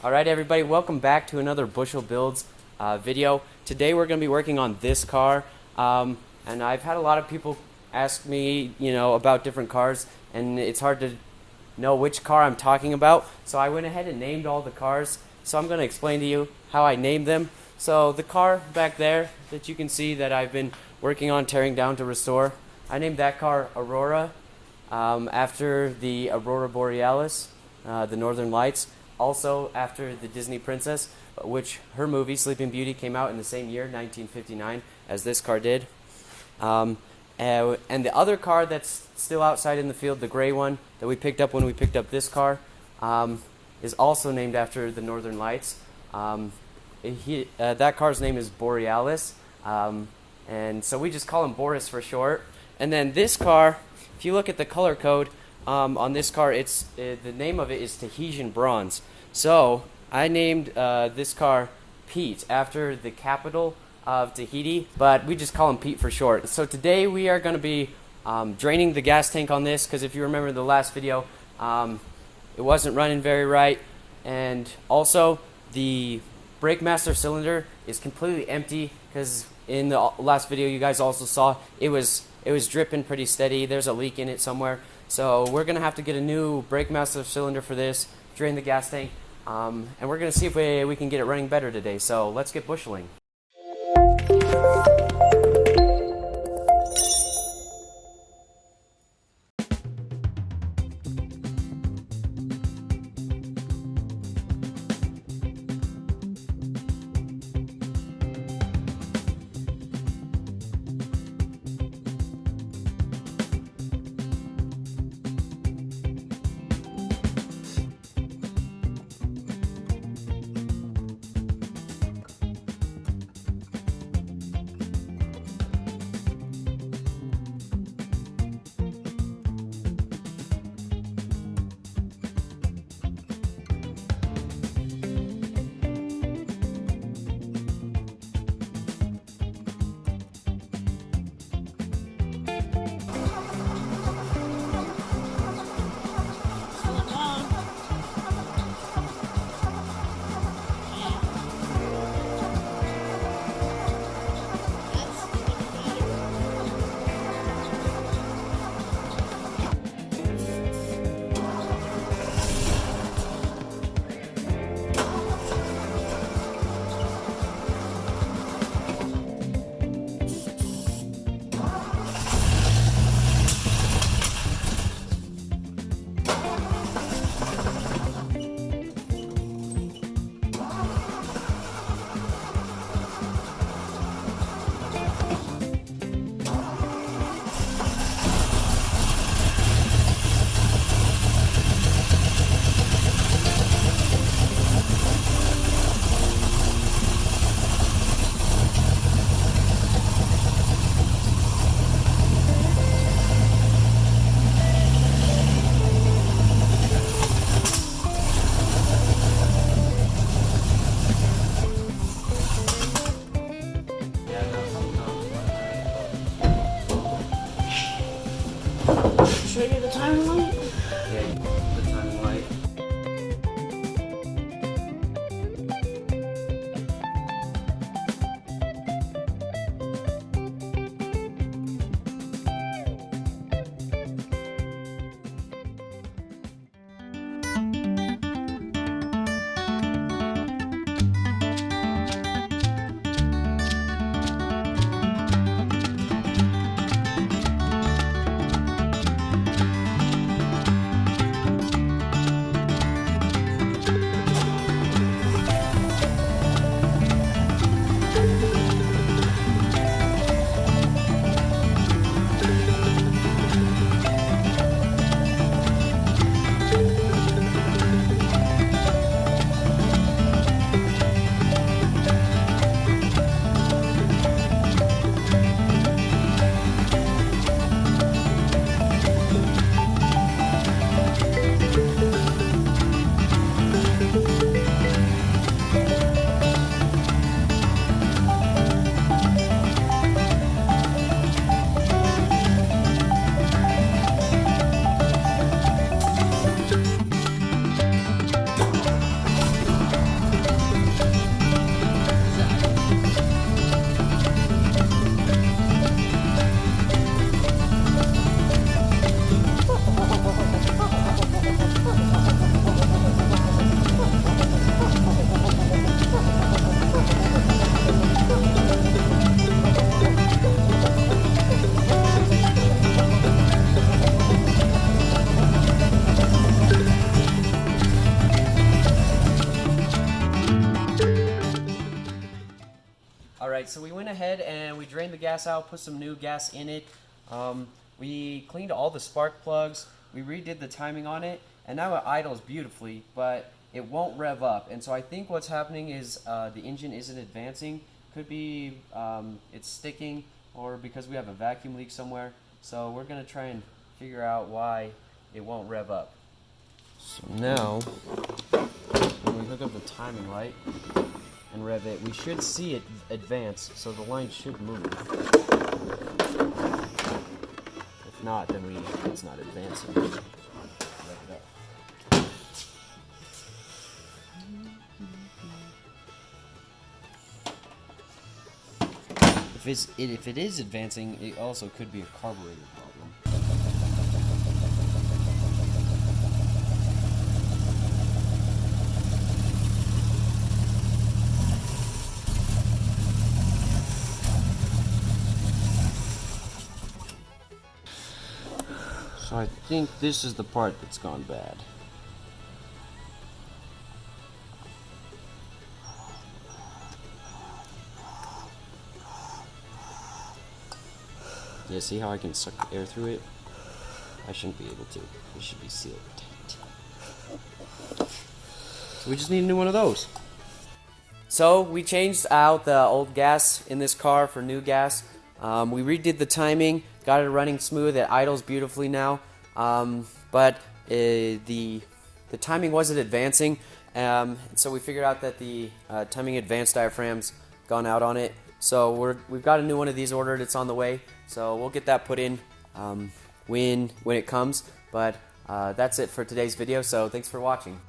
Alright everybody, welcome back to another Bushel Builds video. Today we're going to be working on this car, and I've had a lot of people ask me, about different cars, and it's hard to know which car I'm talking about, so I went ahead and named all the cars. So I'm going to explain to you how I named them. So the car back there that you can see that I've been working on tearing down to restore, I named that car Aurora, after the Aurora Borealis, the Northern Lights. Also after the Disney princess, which her movie Sleeping Beauty came out in the same year, 1959, as this car did. And the other car that's still outside in the field, the gray one that we picked up when we picked up this car, is also named after the Northern Lights. That car's name is Borealis, and so we just call him Boris for short. And then this car, if you look at the color code, on this car, the name of it is Tahitian Bronze. So I named this car Pete after the capital of Tahiti, but we just call him Pete for short. So today we are going to be draining the gas tank on this, because if you remember the last video, it wasn't running very right, and also the brake master cylinder is completely empty, because in the last video you guys also saw it was dripping pretty steady. There's a leak in it somewhere. So we're going to have to get a new brake master cylinder for this, drain the gas tank, and we're going to see if we can get it running better today. So let's get busheling. Alright, so we went ahead and we drained the gas out, put some new gas in it. We cleaned all the spark plugs, we redid the timing on it, and now it idles beautifully, but it won't rev up. And so I think what's happening is the engine isn't advancing. Could be it's sticking, or because we have a vacuum leak somewhere. So we're going to try and figure out why it won't rev up. So now, when we hook up the timing light and rev it, we should see it advance, so the line should move. If not, then it's not advancing. Rev it up. If it is advancing, it also could be a carburetor problem. So I think this is the part that's gone bad. Yeah, see how I can suck air through it? I shouldn't be able to. It should be sealed tight. So we just need a new one of those. So we changed out the old gas in this car for new gas. We redid the timing, got it running smooth. It idles beautifully now, but the timing wasn't advancing, so we figured out that the timing advance diaphragm's gone out on it. So we've got a new one of these ordered. It's on the way, so we'll get that put in when it comes. But that's it for today's video. So thanks for watching.